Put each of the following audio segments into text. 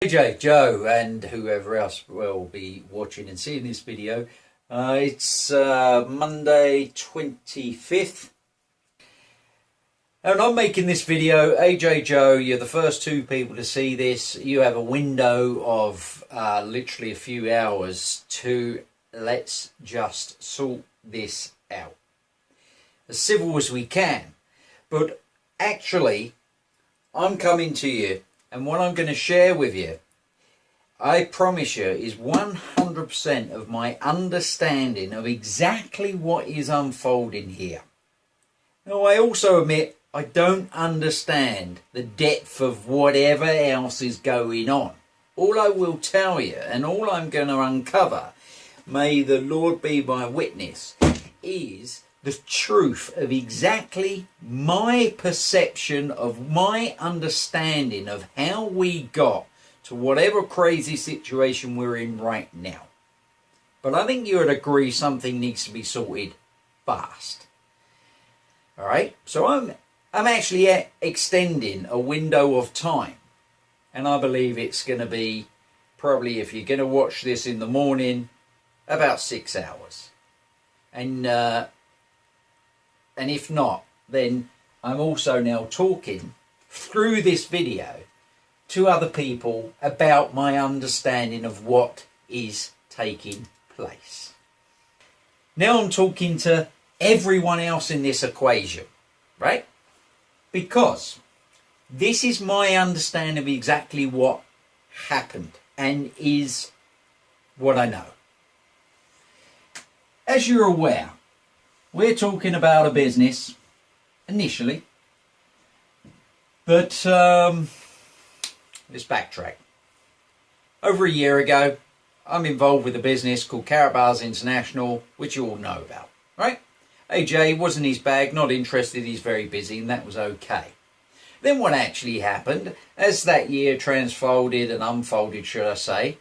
Ajay, Joe, and whoever else will be watching and seeing this video. It's Monday 25th. And I'm making this video. Ajay, Joe, you're the first two people to see this. You have a window of literally a few hours to let's just sort this out. As civil as we can. But actually, I'm coming to you, and what I'm going to share with you, I promise you, is 100% of my understanding of exactly what is unfolding here. Now, I also admit I don't understand the depth of whatever else is going on. All I will tell you, and all I'm going to uncover, may the Lord be my witness, is the truth of exactly my perception of my understanding of how we got to whatever crazy situation we're in right now. But I think you would agree something needs to be sorted fast. All right, so I'm actually extending a window of time, and I believe it's going to be probably, if you're going to watch this in the morning, about 6 hours. And if not, then I'm also now talking through this video to other people about my understanding of what is taking place. Now I'm talking to everyone else in this equation, right? Because this is my understanding of exactly what happened and is what I know. As you're aware, we're talking about a business, initially, but let's backtrack. Over a year ago, I'm involved with a business called Carrot International, which you all know about, right? Ajay wasn't his bag, not interested, he's very busy, and that was okay. Then what actually happened, as that year transfolded and unfolded, should I say,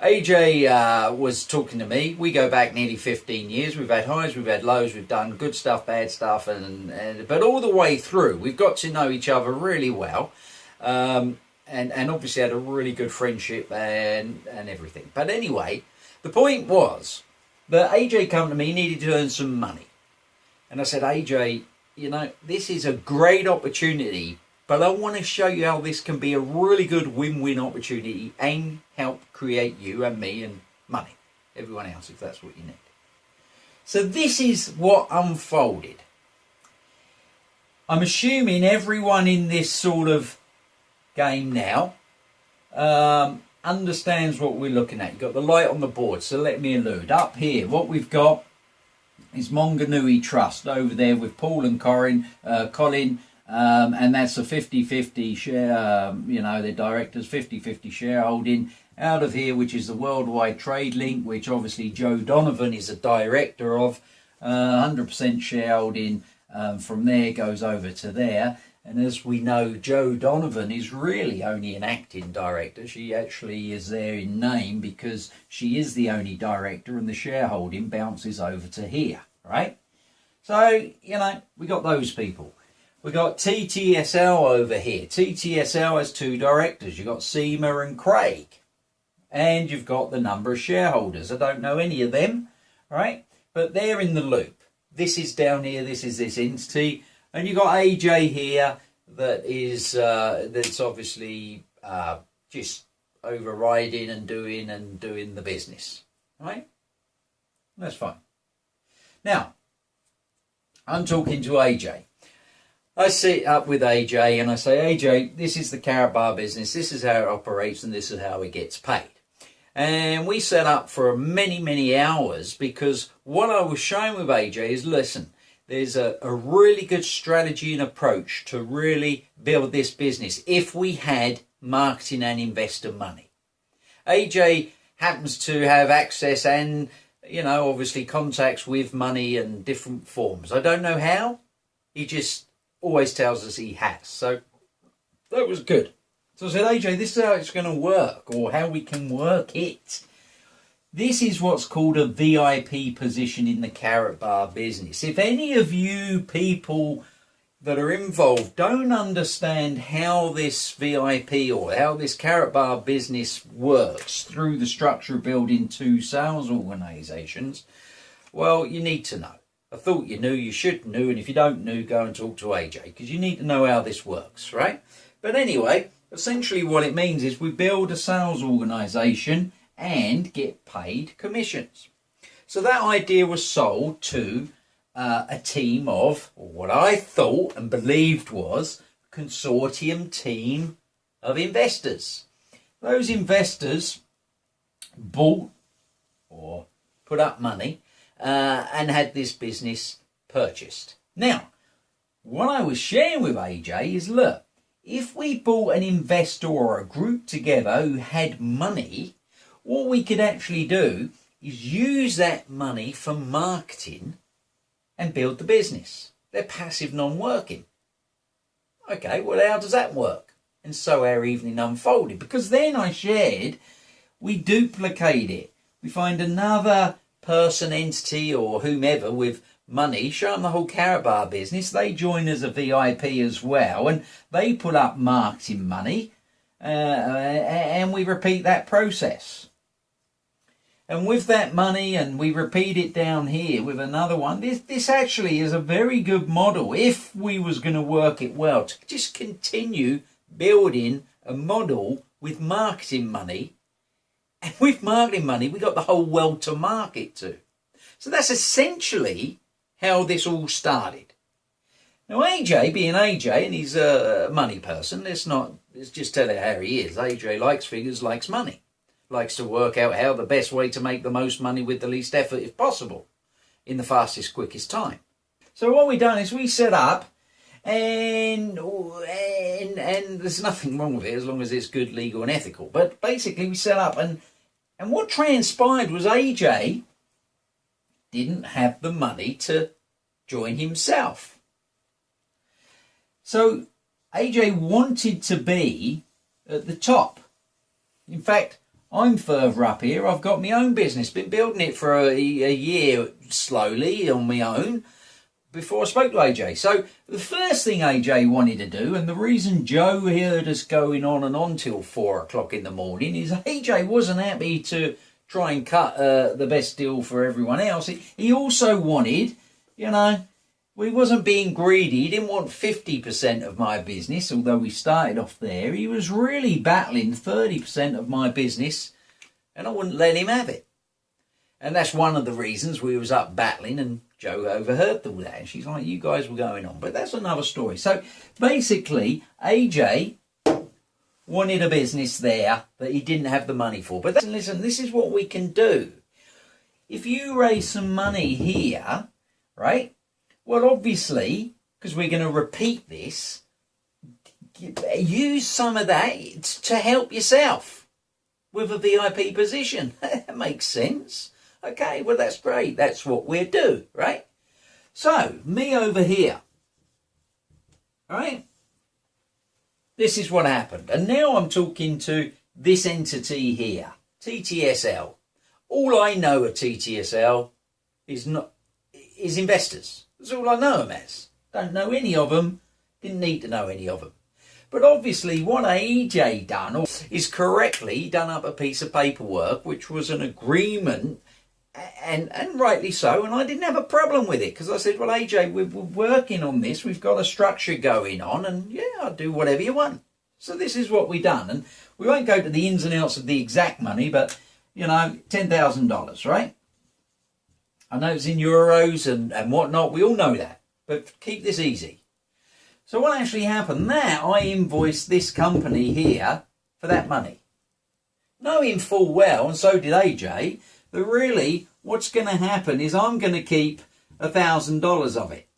Ajay was talking to me. We go back nearly 15 years. We've had highs, we've had lows, we've done good stuff, bad stuff, but all the way through, we've got to know each other really well, and obviously had a really good friendship and everything. But anyway, the point was that Ajay came to me, needed to earn some money. And I said, Ajay, you know, this is a great opportunity, but I want to show you how this can be a really good win-win opportunity and help create you and me and money. Everyone else, if that's what you need. So this is what unfolded. I'm assuming everyone in this sort of game now understands what we're looking at. You've got the light on the board, so let me allude. Up here, what we've got is Monganui Trust over there with Paul and Colin, and that's a 50-50 share, their directors, 50-50 shareholding. Out of here, which is the Worldwide Trade Link, which obviously Joe Donovan is a director of, 100% shareholding. From there goes over to there. And as we know, Joe Donovan is really only an acting director. She actually is there in name because she is the only director, and the shareholding bounces over to here, right? So, we got those people. We got TTSL over here. TTSL has two directors. You've got Seema and Craig. And you've got the number of shareholders. I don't know any of them, right? But they're in the loop. This is down here. This is this entity. And you've got Ajay here that is that's obviously just overriding and doing the business, right? That's fine. Now, I'm talking to Ajay. I sit up with Ajay and I say, Ajay, this is the Carrot Bar business. This is how it operates and this is how it gets paid. And we set up for many, many hours because what I was showing with Ajay is, listen, there's a really good strategy and approach to really build this business if we had marketing and investor money. Ajay happens to have access and, obviously contacts with money in different forms. I don't know how. He just always tells us he has. So that was good. So I said, Ajay, this is how it's going to work, or how we can work it. This is what's called a VIP position in the Carrot Bar business. If any of you people that are involved don't understand how this VIP or how this carrot bar business works through the structure of building two sales organisations, well, you need to know. I thought you knew, you should know, and if you don't know, go and talk to Ajay, because you need to know how this works, right? But anyway, essentially what it means is we build a sales organisation and get paid commissions. So that idea was sold to a team of, or what I thought and believed was, a consortium team of investors. Those investors bought or put up money and had this business purchased. Now, what I was sharing with AJ is, look, if we bought an investor or a group together who had money, what we could actually do is use that money for marketing and build the business. They're passive, non-working. Okay, well, how does that work? And so our evening unfolded, because then I shared, we duplicate it. We find another person, entity, or whomever with money, show them the whole carrot bar business. They join as a VIP as well, and they put up marketing money, and we repeat that process. And with that money, and we repeat it down here with another one, this actually is a very good model if we was going to work it well, to just continue building a model with marketing money. And with marketing money, we got the whole world to market to. So that's essentially how this all started. Now AJ, being AJ, and he's a money person, let's just tell it how he is. AJ likes figures, likes money. Likes to work out how the best way to make the most money with the least effort if possible, in the fastest, quickest time. So what we done is we set up, and there's nothing wrong with it as long as it's good, legal and ethical. But basically we set up, and what transpired was AJ didn't have the money to join himself. So AJ wanted to be at the top. In fact, I'm further up here. I've got my own business. Been building it for a year slowly on my own before I spoke to AJ. So the first thing AJ wanted to do, and the reason Joe heard us going on and on till 4 o'clock in the morning, is AJ wasn't happy to try and cut the best deal for everyone else. He also wanted, he wasn't being greedy. He didn't want 50% of my business, although we started off there. He was really battling 30% of my business, and I wouldn't let him have it. And that's one of the reasons we was up battling, and Joe overheard all that. And she's like, you guys were going on. But that's another story. So basically, AJ wanted a business there that he didn't have the money for. But listen, this is what we can do. If you raise some money here, right? Well, obviously, because we're going to repeat this, use some of that to help yourself with a VIP position. That makes sense. Okay, well, that's great. That's what we'll do, right? So, me over here, all right? This is what happened. And now I'm talking to this entity here, TTSL. All I know of TTSL is investors. That's all I know them as. Don't know any of them. Didn't need to know any of them. But obviously what AJ done is correctly done up a piece of paperwork, which was an agreement, and rightly so. And I didn't have a problem with it, because I said, well, AJ, we're working on this. We've got a structure going on, and yeah, I'll do whatever you want. So this is what we done. And we won't go to the ins and outs of the exact money, but, $10,000, right? I know it's in euros and whatnot. We all know that. But keep this easy. So what actually happened there, I invoiced this company here for that money. Knowing full well, and so did AJ, that really what's going to happen is I'm going to keep $1,000 of it.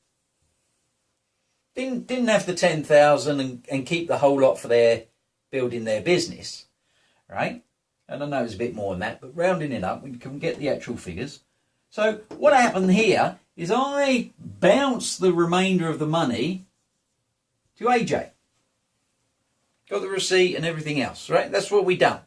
Didn't have the 10,000 and keep the whole lot for their building their business, right? And I know it's a bit more than that, but rounding it up, we can get the actual figures. So what happened here is I bounced the remainder of the money to AJ. Got the receipt and everything else, right? That's what we done.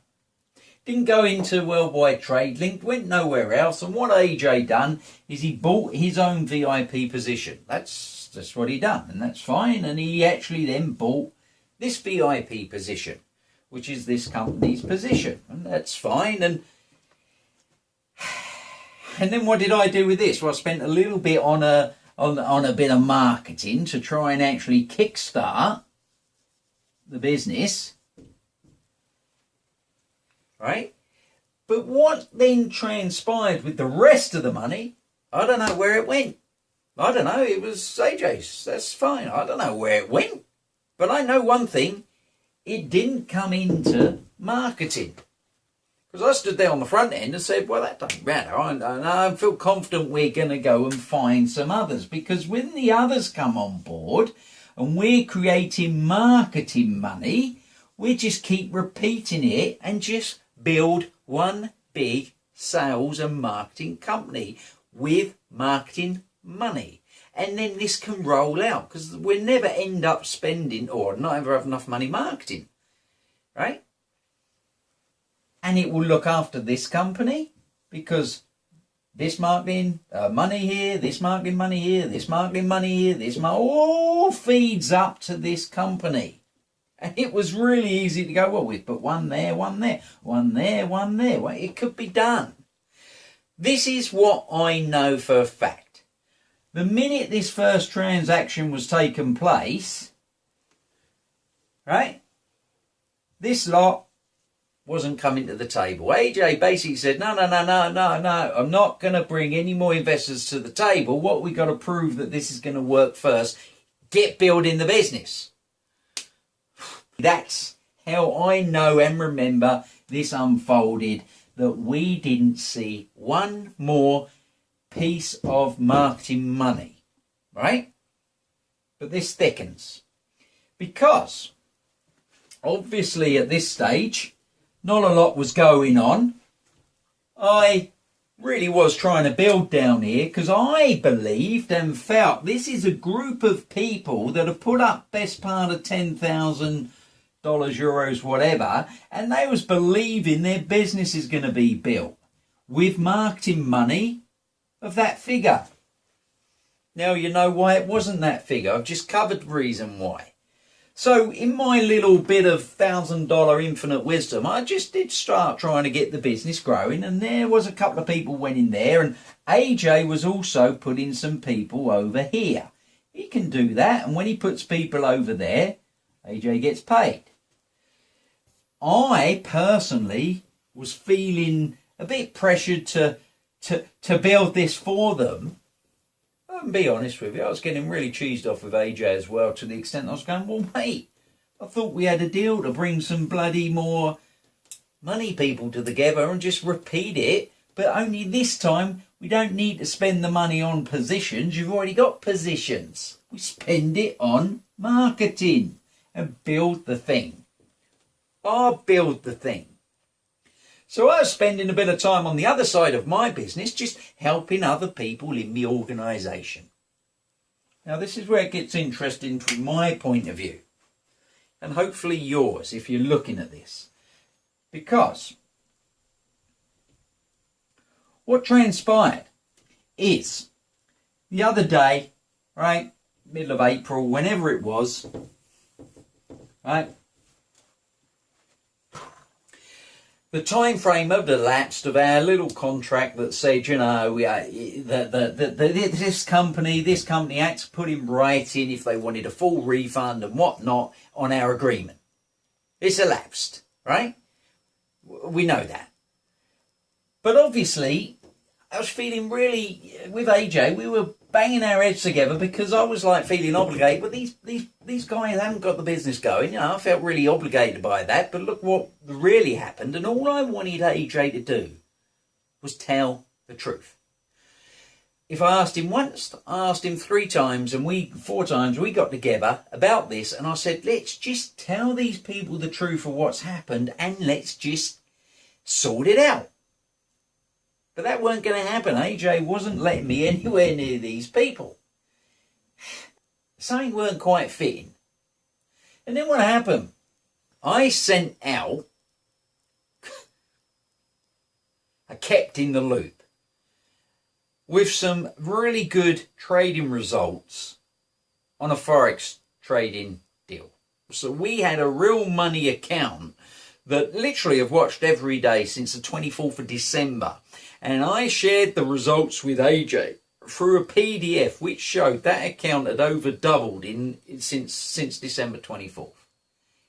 Didn't go into Worldwide Trade Link, went nowhere else. And what AJ done is he bought his own VIP position. That's what he done, and that's fine. And he actually then bought this VIP position, which is this company's position, and that's fine. And then what did I do with this? Well, I spent a little bit on a bit of marketing to try and actually kickstart the business, right? But what then transpired with the rest of the money, I don't know where it went. I don't know, it was AJ's, that's fine. I don't know where it went. But I know one thing, it didn't come into marketing. Because I stood there on the front end and said, well, that doesn't matter. I feel confident we're going to go and find some others. Because when the others come on board and we're creating marketing money, we just keep repeating it and just build one big sales and marketing company with marketing money. And then this can roll out because we'll never end up spending or not ever have enough money marketing, right? And it will look after this company because this marketing money here, this marketing money here, this marketing money here, all feeds up to this company. And it was really easy to go, well, we put one there, one there, one there, one there. Well, it could be done. This is what I know for a fact. The minute this first transaction was taking place, right, this lot wasn't coming to the table. AJ basically said, no, I'm not going to bring any more investors to the table. What we got to prove that this is going to work first, get building the business. That's how I know and remember this unfolded, that we didn't see one more piece of marketing money, right? But this thickens because obviously at this stage not a lot was going on. I really was trying to build down here because I believed and felt this is a group of people that have put up best part of $10,000, euros, whatever, and they was believing their business is going to be built with marketing money of that figure. Now you know why it wasn't that figure. I've just covered the reason why. So in my little bit of $1,000 infinite wisdom, I just did start trying to get the business growing, and there was a couple of people went in there, and AJ was also putting some people over here. He can do that, and when he puts people over there, AJ gets paid. I personally was feeling a bit pressured to build this for them. And be honest with you, I was getting really cheesed off with AJ as well, to the extent I was going, well, mate, I thought we had a deal to bring some bloody more money people together and just repeat it, but only this time we don't need to spend the money on positions. You've already got positions. We spend it on marketing and build the thing. I'll build the thing. So I was spending a bit of time on the other side of my business, just helping other people in the organisation. Now this is where it gets interesting from my point of view, and hopefully yours if you're looking at this. Because what transpired is the other day, right, middle of April, whenever it was, right, the time frame had elapsed of our little contract that said, you know, this company had to put in writing if they wanted a full refund and whatnot on our agreement. It's elapsed, right? We know that. But obviously, I was feeling really, with AJ, we were banging our heads together because I was like feeling obligated. But these guys haven't got the business going. You know, I felt really obligated by that. But look what really happened. And all I wanted AJ to do was tell the truth. If I asked him once, I asked him 3 times, and 4 times we got together about this. And I said, let's just tell these people the truth of what's happened and let's just sort it out. But that weren't going to happen. AJ wasn't letting me anywhere near these people. Something weren't quite fitting. And then what happened? I sent out kept in the loop with some really good trading results on a Forex trading deal. So we had a real money account that literally I've watched every day since the 24th of December. And I shared the results with Ajay through a PDF which showed that account had over doubled since December 24th.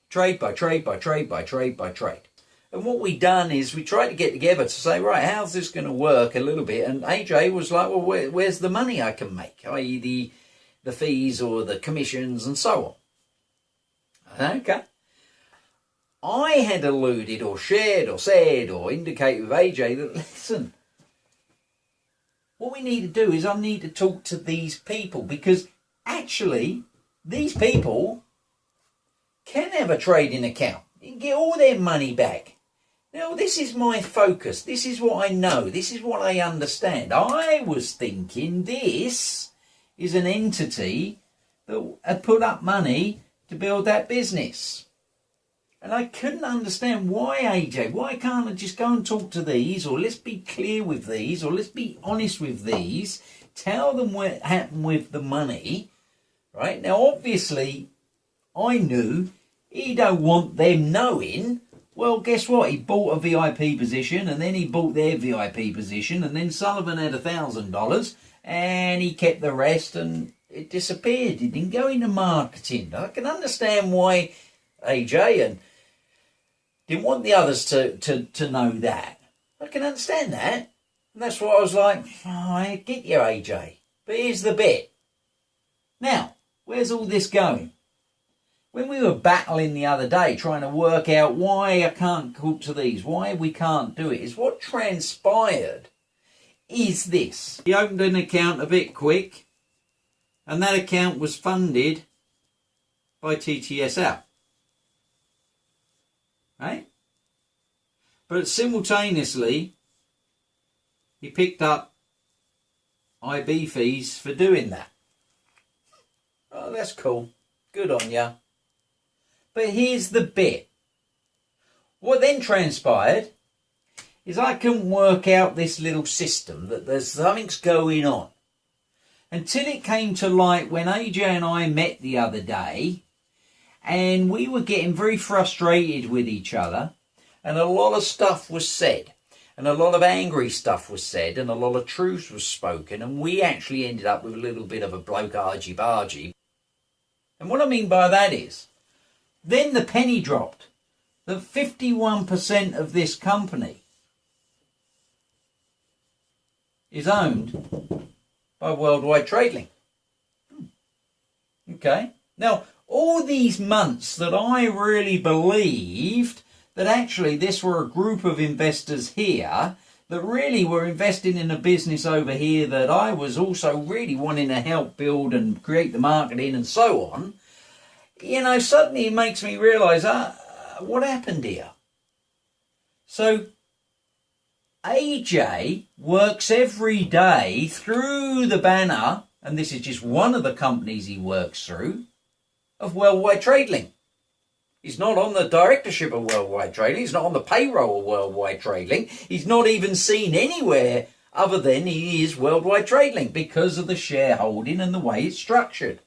Trade by trade by trade by trade by trade. And what we done is we tried to get together to say, right, how's this going to work a little bit? And Ajay was like, well, where's the money I can make? I.e. the fees or the commissions and so on. Okay. I had alluded or shared or said or indicated with Ajay that, listen, what we need to do is I need to talk to these people, because actually these people can have a trading account. You can get all their money back. Now, this is my focus. This is what I know. This is what I understand. I was thinking this is an entity that had put up money to build that business. And I couldn't understand why, Ajay, why can't I just go and talk to these, or let's be clear with these, or let's be honest with these, tell them what happened with the money, right? Now, obviously, I knew he don't want them knowing. Well, guess what? He bought a VIP position, and then he bought their VIP position, and then Sullivan had $1,000, and he kept the rest, and it disappeared. He didn't go into marketing. I can understand why Ajay and didn't want the others to know that. I can understand that. And that's why I was like, oh, I get you, Ajay. But here's the bit. Now, where's all this going? When we were battling the other day, trying to work out why I can't talk to these, why we can't do it, is what transpired is this. He opened an account a bit quick, and that account was funded by TTSL. Right? But simultaneously, he picked up IB fees for doing that. Oh, that's cool. Good on ya. But here's the bit. What then transpired is I couldn't work out this little system, that there's something's going on. Until it came to light when Ajay and I met the other day, and we were getting very frustrated with each other, and a lot of stuff was said, and a lot of angry stuff was said, and a lot of truth was spoken, and we actually ended up with a little bit of a bloke argy-bargy. And what I mean by that is, then the penny dropped that 51% of this company is owned by Worldwide Trading. Okay. Now, all these months that I really believed that actually this were a group of investors here that really were investing in a business over here that I was also really wanting to help build and create the marketing and so on, you know, suddenly it makes me realise, what happened here? So Ajay works every day through the banner, and this is just one of the companies he works through, of Worldwide Trading. He's not on the directorship of Worldwide Trading. He's not on the payroll of Worldwide Trading. He's not even seen anywhere other than he is Worldwide Trading because of the shareholding and the way it's structured.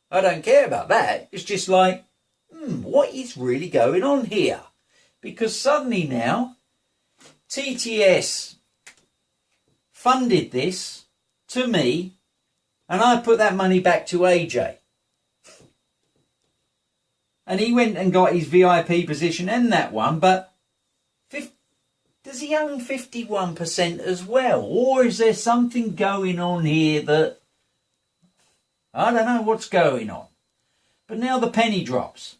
I don't care about that. It's just like, what is really going on here? Because suddenly now, TTS funded this to me, and I put that money back to Ajay. And he went and got his VIP position and that one, but does he own 51% as well? Or is there something going on here that, I don't know what's going on. But now the penny drops.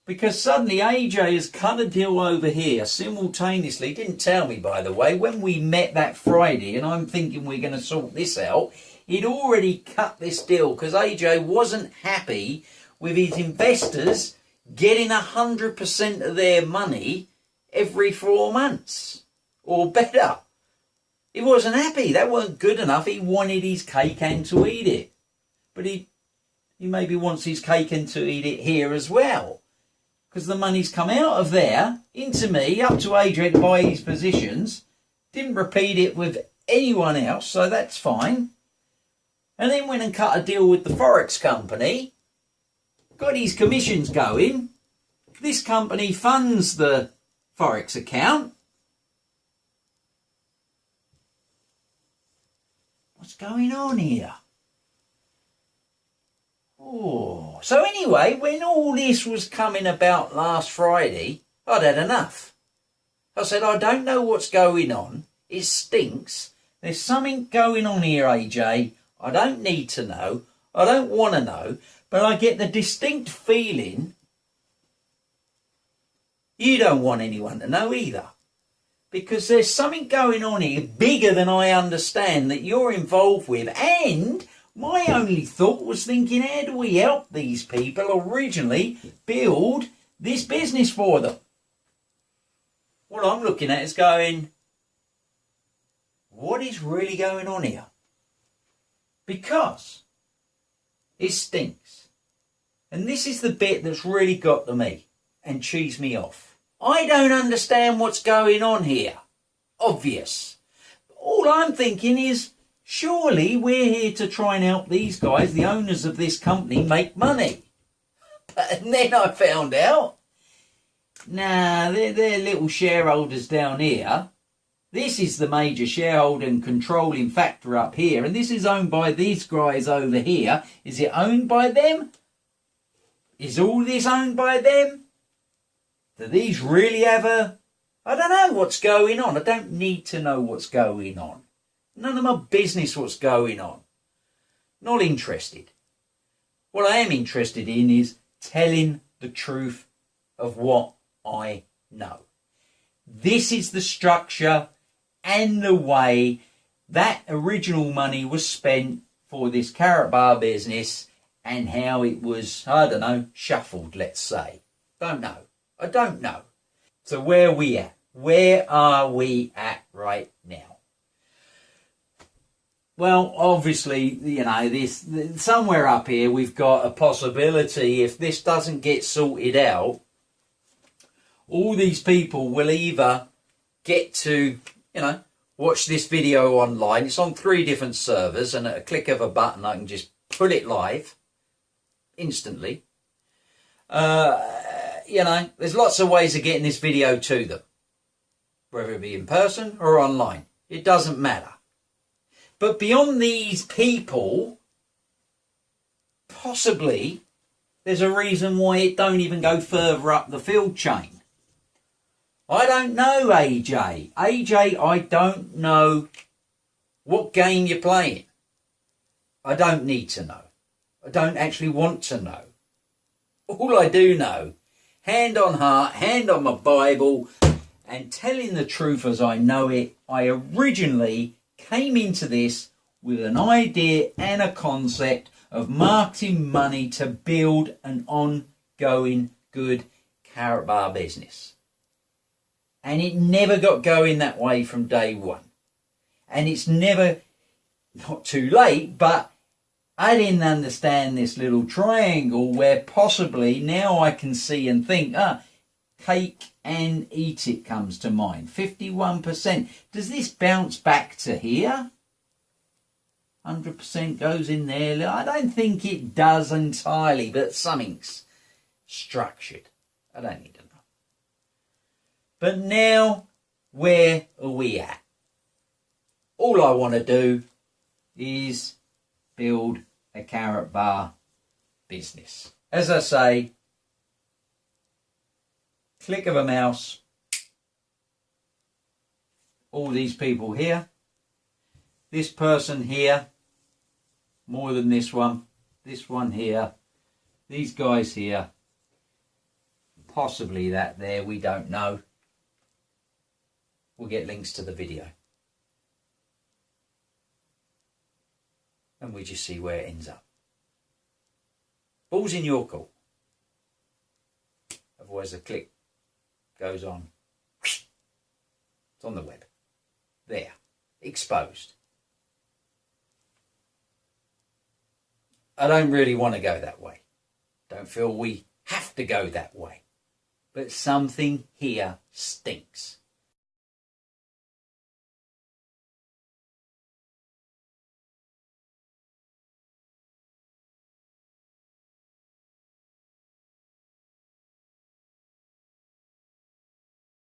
Because suddenly Ajay has cut a deal over here simultaneously. He didn't tell me, by the way, when we met that Friday, and I'm thinking we're going to sort this out, he'd already cut this deal because Ajay wasn't happy with his investors getting 100% of their money every 4 months or better. He wasn't happy. That wasn't good enough. He wanted his cake and to eat it. But he maybe wants his cake and to eat it here as well. Because the money's come out of there into me, up to Ajay to buy his positions, Didn't repeat it with anyone else, so that's fine. And then went and cut a deal with the Forex company. Got his commissions going. This company funds the Forex account. What's going on here? Oh, so anyway, when all this was coming about last Friday, I'd had enough. I said, I don't know what's going on. It stinks. There's something going on here, AJ. I don't need to know. I don't want to know. But I get the distinct feeling you don't want anyone to know either. Because there's something going on here bigger than I understand that you're involved with. And my only thought was thinking, how do we help these people originally build this business for them? What I'm looking at is going, what is really going on here? Because it stinks. And this is the bit that's really got to me and cheesed me off. I don't understand what's going on here. Obvious. All I'm thinking is, surely we're here to try and help these guys, the owners of this company, make money. But then I found out, nah, they're little shareholders down here. This is the major shareholder and controlling factor up here, and this is owned by these guys over here. Is it owned by them? Is all this owned by them? Do these really have a... I don't know what's going on. I don't need to know what's going on. None of my business what's going on. Not interested. What I am interested in is telling the truth of what I know. This is the structure and the way that original money was spent for this carrot bar business and how it was, I don't know, shuffled, let's say. Don't know. I don't know. So where are we at? Where are we at right now? Well, obviously, you know, this somewhere up here we've got a possibility, if this doesn't get sorted out, all these people will either get to, you know, watch this video online. It's on 3 different servers, and at a click of a button I can just put it live instantly. You know, there's lots of ways of getting this video to them, whether it be in person or online. It doesn't matter. But beyond these people, possibly there's a reason why it don't even go further up the field chain. I don't know, AJ. AJ, I don't know what game you're playing. I don't need to know. I don't actually want to know. All I do know, hand on heart, hand on my Bible, and telling the truth as I know it, I originally came into this with an idea and a concept of marketing money to build an ongoing good carrot bar business. And it never got going that way from day one. And it's never, not too late, but I didn't understand this little triangle where possibly now I can see and think, cake and eat it comes to mind. 51%. Does this bounce back to here? 100% goes in there. I don't think it does entirely, but something's structured. I don't need to know. But now, where are we at? All I want to do is build a carrot bar business. As I say, click of a mouse, all these people here, this person here, more than this one here, these guys here, possibly that there, we don't know. We'll get links to the video. And we just see where it ends up. Ball's in your court. Otherwise the click goes on. It's on the web. There. Exposed. I don't really want to go that way. Don't feel we have to go that way. But something here stinks.